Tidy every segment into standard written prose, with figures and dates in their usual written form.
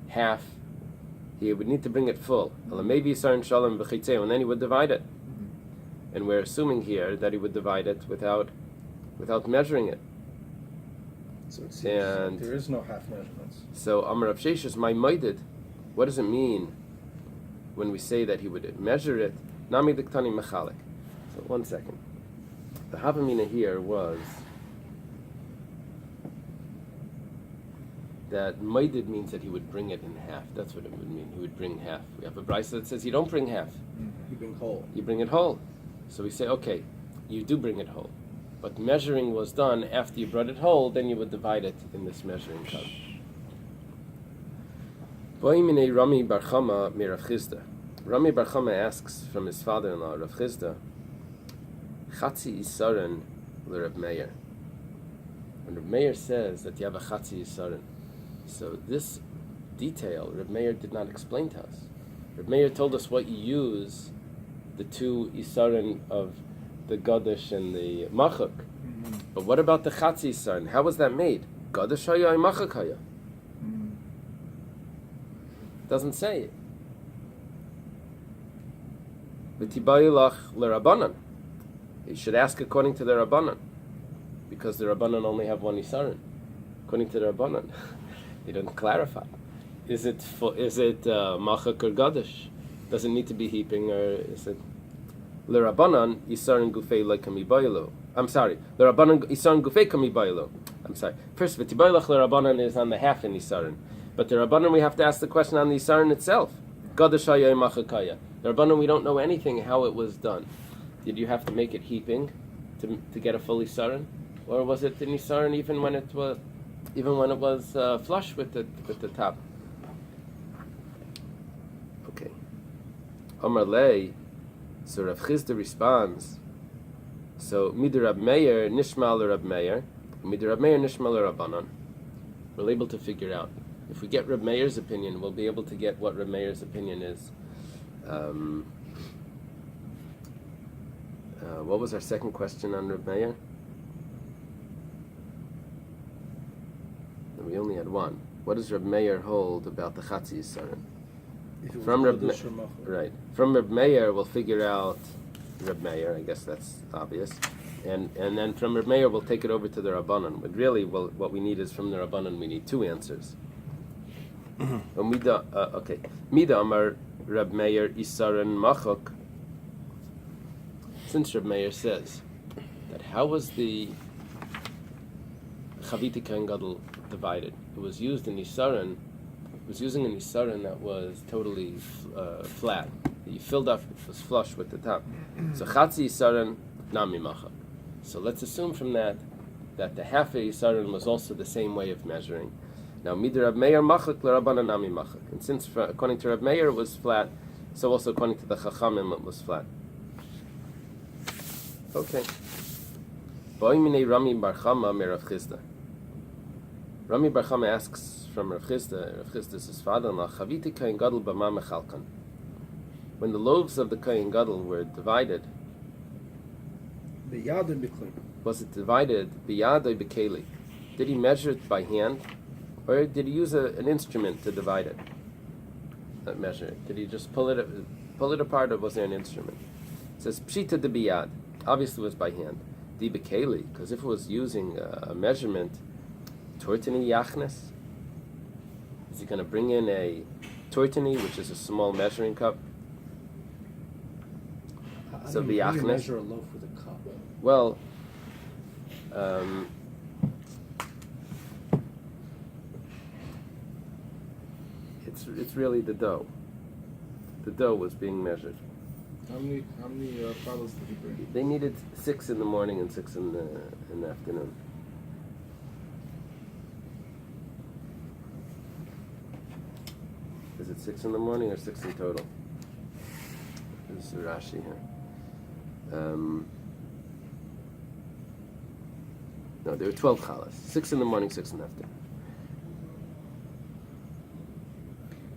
half, he would need to bring it full. Maybe Yisar Shalom v'chitzei, and then he would divide it. And we're assuming here that he would divide it without measuring it. So it seems like there is no half measurements. So Amar Rav Sheshes Maimoided, what does it mean when we say that he would measure it? Nami diktani mechalek. So 1 second. The Havamina here was that Maidid means that he would bring it in half. That's what it would mean. He would bring half. We have a Bais that says you don't bring half. You bring whole. You bring it whole. So we say, okay, you do bring it whole. But measuring was done after you brought it whole, then you would divide it in this measuring cup. Boimine Rami Bar Chama mi Rav Chisda. Rami Bar Chama asks from his father-in-law, Rav Chisda, Chatzi Yisaren l'Rab Meir. When Rab Meir says that you have a Chatzi Yisaren, so this detail Rab Meir did not explain to us. Rab Meir told us what you use the two Yisaren of the Gadish and the Machak. But what about the Chatzi Yisaren? How was that made? Gadish haya and Machak haya. Doesn't say it. V'tibayilach l'Rabbanan. You should ask according to the Rabbanan, because the Rabbanan only have one Yisaren. According to the Rabbanan, they don't clarify. Is it Machak or Gadish? Does it need to be heaping, or is it l'Rabbanan Yisaren Gufei Lekami Bayilo? I'm sorry, l'Rabbanan Yisaren Gufei Kami Bayilo. I'm sorry. First, v'tibayilach l'Rabbanan is on the half in Yisaren, but the Rabbanan we have to ask the question on the Yisaren itself. Gadish haya Machak haya. The Rabbanan we don't know anything how it was done. Did you have to make it heaping to get a full Yisaren, or was it the Yisaren even when it was flush with the top? Okay. Amar lei. So Rav Chisda responds. So midir Rab Meir nishmal Rab Meir, midir Rab Meir nishmal Rabbanan. We're able to figure out. If we get Rab Meir's opinion, we'll be able to get what Rab Meir's opinion is. What was our second question on Rab Meir? We only had one. What does Rab Meir hold about the Chatzi Yisaren? From Rab right. From Rab Meir, we'll figure out Rab Meir. I guess that's obvious. And then from Rab Meir, we'll take it over to the Rabbanan. But really, what we need is from the Rabbanan, we need two answers. Okay. Mida Amar Rab Meir Yisaren Machok. Since Rab Meir says that how was the Chaviti Kohen Gadol divided? It was used in Yisaren. It was using an Yisaren that was totally flat. You filled up, it was flush with the top. So Chatzi Yisaren Nami Machak. So let's assume from that the half of Yisaren was also the same way of measuring. Now Midir Rab Meir Machak l'Rabbanan Nami Machak. And since according to Rab Meir it was flat, so also according to the Chachamim it was flat. Okay. Boimine Rami Bar Chama mi Rav Chisda. Rami Bar Chama asks from Rav Chisda. Rav Chisda is his father-in-law. Chaviti Kohen Gadol b'ma mechalkan. When the loaves of the Kohen Gadol were divided, was it divided b'yadoi b'keli? Did he measure it by hand, or did he use an instrument to divide it? Not measure it. Did he just pull it apart, or was there an instrument? It says pshita de biyad. Obviously, it was by hand. Di b'keli, because if it was using a measurement, tortini yachnes. Is he going to bring in a tortini, which is a small measuring cup? So the yachnes. Measure a loaf with a cup. Well, it's really the dough. The dough was being measured. How many bottles did he bring? They needed 6 in the morning and 6 in the afternoon. Is it 6 in the morning or 6 in total? This is Rashi here. No, there were 12 challahs. 6 in the morning, 6 in the afternoon.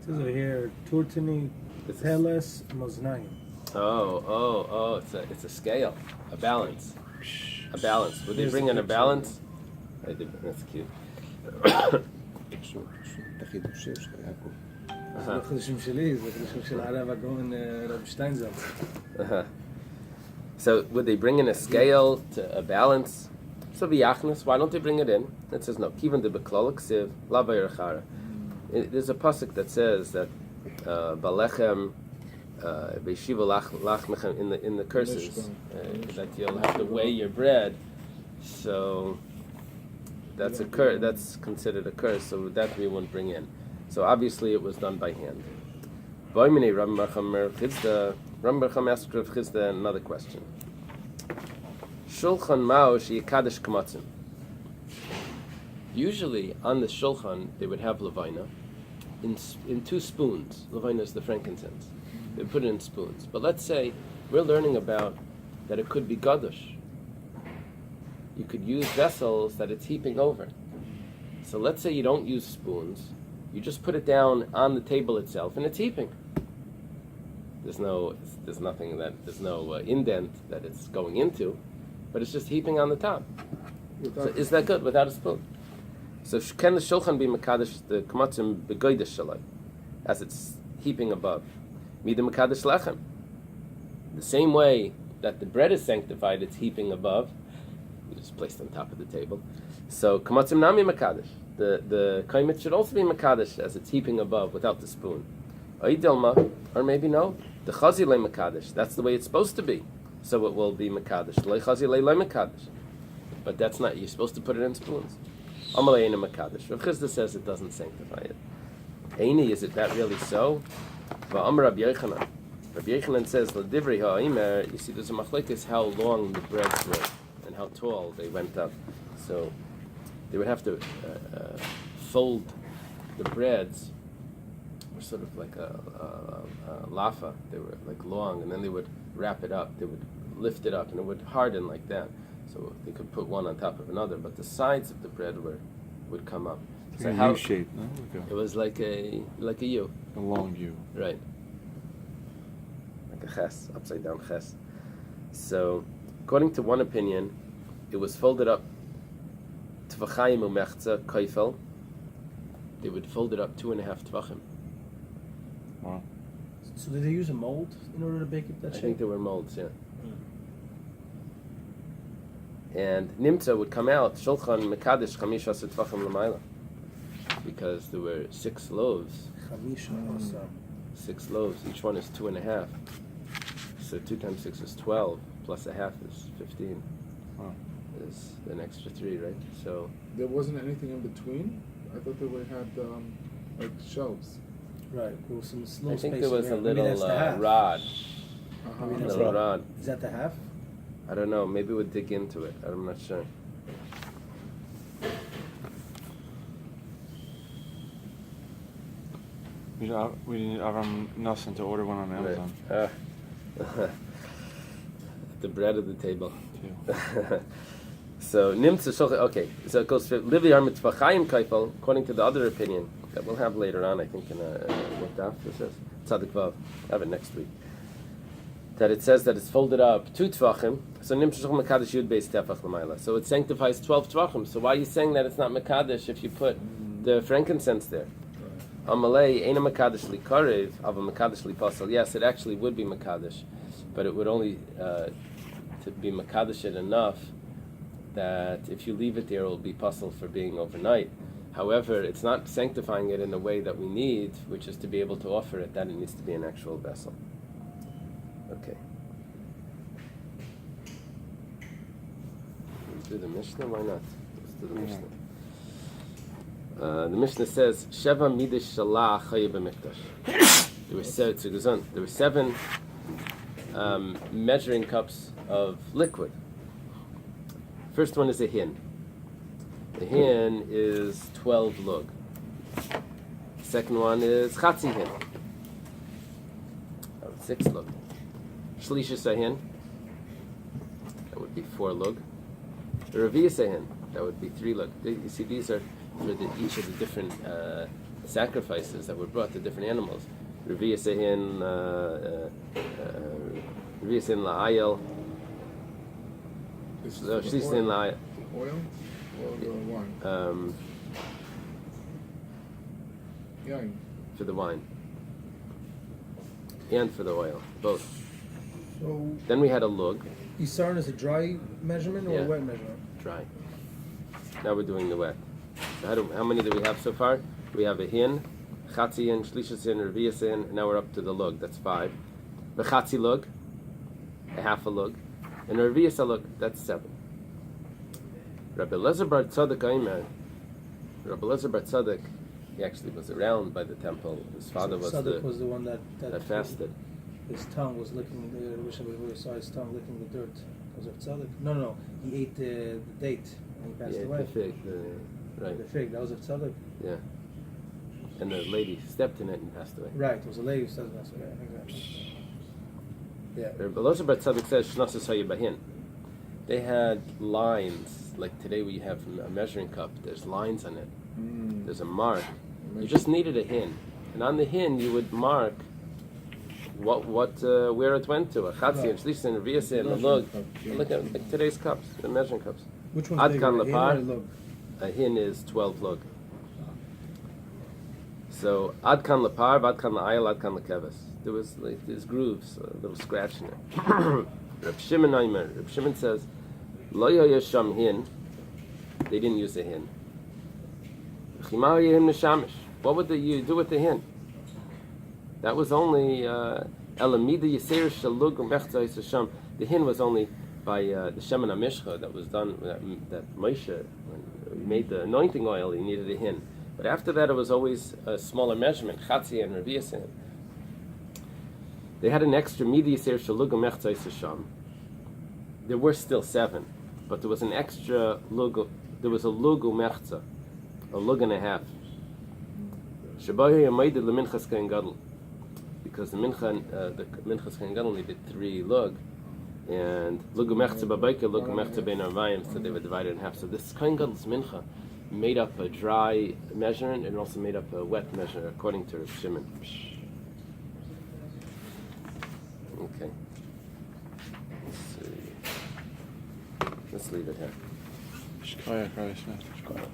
It says over here, Turtini, Peles, Moznayim. Oh! It's a scale, a balance. Would they bring in a balance? I did. That's cute. משהו, את החידושים שהיה פה. זה לא חידושים שלי, זה חידושים של הרב הגאון רב שטיינזלץ. So would they bring in a scale, to a balance? So v'yachnas, why don't they bring it in? It says no. Kivan de beklolak siv la v'yerachara. There's a pasuk that says that balechem beishiva lachmechem in the curses that you'll have to weigh your bread. So that's a curse. That's considered a curse. So that we won't bring in. So obviously it was done by hand. Rabbi Menachem asked Rav Chisda another question. Shulchan mao sheyikadesh kamatzim. Usually on the shulchan they would have levina in 2 spoons. Levina is the frankincense. They put it in spoons. But let's say we're learning about that it could be gadush. You could use vessels that it's heaping over. So let's say you don't use spoons. You just put it down on the table itself, and it's heaping. There's no indent that it's going into, but it's just heaping on the top. So is that good without a spoon? So can the shulchan be mekadesh the kamatzim begoidesh shalai, as it's heaping above? Mida mekadesh lechem. The same way that the bread is sanctified, it's heaping above. It's placed on top of the table. So kamatzim nami mekadesh. The kaimet should also be mekadesh as it's heaping above without the spoon. Oidilma, or maybe no, the chazi le mekadesh. That's the way it's supposed to be. So it will be mekadesh. Le chazi le mekadesh. But that's not. You're supposed to put it in spoons. Amalei ena mekadesh. Rav Chisda says it doesn't sanctify it. Eily, is it that really so? Va'amar Rabbi Yochanan. Rabbi Yochanan says l'divrei ha'omer. You see, there's a machlekes how long the breads were and how tall they went up. So they would have to fold the breads. Were sort of like a lafa. They were like long, and then they would wrap it up. They would lift it up, and it would harden like that. So they could put one on top of another, but the sides of the bread would come up. So how U-shaped, no? It was like a U. A long U. Right. Like a ches, upside down ches. So, according to one opinion, it was folded up. Tvachayim umechza kaifel. They would fold it up 2.5 tvachim. Wow. So did they use a mold in order to bake it that shape? I think there were molds, yeah. And Nimtza would come out, Shulchan Mekadesh Chamisha Tvachim L'mayla, because there were 6 loaves. 6 loaves, each one is 2.5. So 2 times 6 is 12, plus a half is 15. Wow. Is an extra 3, right? So there wasn't anything in between? I thought they would have like shelves. Right, there was some little I think space there was in a there. Maybe little that's the half. rod. Maybe A that's little the- rod. Is that the half? I don't know, maybe we'll dig into it. I'm not sure. We need Avram Nosson to order one on Amazon. The bread of the table. Too. So Nimtza Shulchan. Okay, so it goes for Livi Armit Tvachayim Kaifel, according to the other opinion that we'll have later on. I think in what daf this is Tzadik Vav. Have it next week. That it says that it's folded up 2 tvachim. So Nimtza Shulchan Mekadesh Yud Beis Tefach L'mayla. So it sanctifies 12 tvachim. So why are you saying that it's not Mekadesh if you put the frankincense there? Amalei Eina Mekadesh Li Karev Ava Mekadesh Li Pasal. Yes, it actually would be Mekadesh, but it would only to be Mekadesh it enough that if you leave it there, it will be puzzle for being overnight. However, it's not sanctifying it in the way that we need, which is to be able to offer it, that it needs to be an actual vessel. Okay. Let's do the Mishnah, why not? Let's do the Mishnah. The Mishnah says, Sheva Midish Shalah Chaye B'Mikdash. There were 7 measuring cups of liquid. First one is a hin. The hin is 12 lug. Second one is chatzi hin. 6 lug. Shlisha sahin. That would be 4 lug. The Reviya sahin. That would be 3 lug. You see, these are for each of the different sacrifices that were brought to different animals. Reviya sahin, Reviya sahin la'ayel. So she's in like oil or the wine? yain. For the wine. And for the oil, both. So, Then we had a lug, Isaron is a dry measurement or Yeah. a wet measurement? dry. Now we're doing the wet. So how many do we have so far? We have a hin, chatzi hin, shlishas hin, revius hin, and now we're up to the lug, that's 5. The chatzi lug, a half a lug, and a revius a lug, that's 7. Rabbi Elazar bar Tzadok Aimer, Rabbi Elazar bar Tzadok, he actually was around by the temple. His father was Tzadok was the one that fasted. His tongue was licking. I wish I saw his tongue licking the dirt. Was it Tzadok? No. He ate the date and he passed away. The fig, right. The fig. That was of Tzadok. Yeah. And the lady stepped in it and passed away. Right. It was a lady who said that. So yeah, exactly. Yeah. Rabbi Elazar bar Tzadok says Shnasas Hayabahin. They had lines, like today we have a measuring cup. There's lines on it. There's a mark. You just needed a hin, and on the hin you would mark where it went to. A chatzi and shlish and a revius and a lug. Look at like today's cups, the measuring cups. Which one's Ad bigger, kan a hin lapar. or a lug? A hin is 12 lug. So ad kan lapar, ad kan la'ayel, ad kan la'keves. There was like these grooves, a little scratch in it. Reb Shimon Aimer. Reb Shimon says, Lo yasham hin. They didn't use a hin. Chimar yehim neshamish. What would you do with the hin? That was only elamida yisir shalug umechza yisasham. The hin was only by the shemen hamishcha that was done that Moshe when he made the anointing oil. He needed a hin, but after that it was always a smaller measurement, chatzi and revius. They had an extra mida yisir shalug umechza yisasham. There were still 7, but there was an extra lug. There was a lug umechza, a lug and a half. Shabahi Yamaydid leminchas kain gadol, because the minchas kain gadol needed 3 lug, and lug umechza babayka, lug umechza bein arvayim, so they were divided in half. So this kain gadol's mincha made up a dry measurement and also made up a wet measure according to Reb Shimon. Okay. Let's leave it here. Shkoyach, Rabbi Shmuel.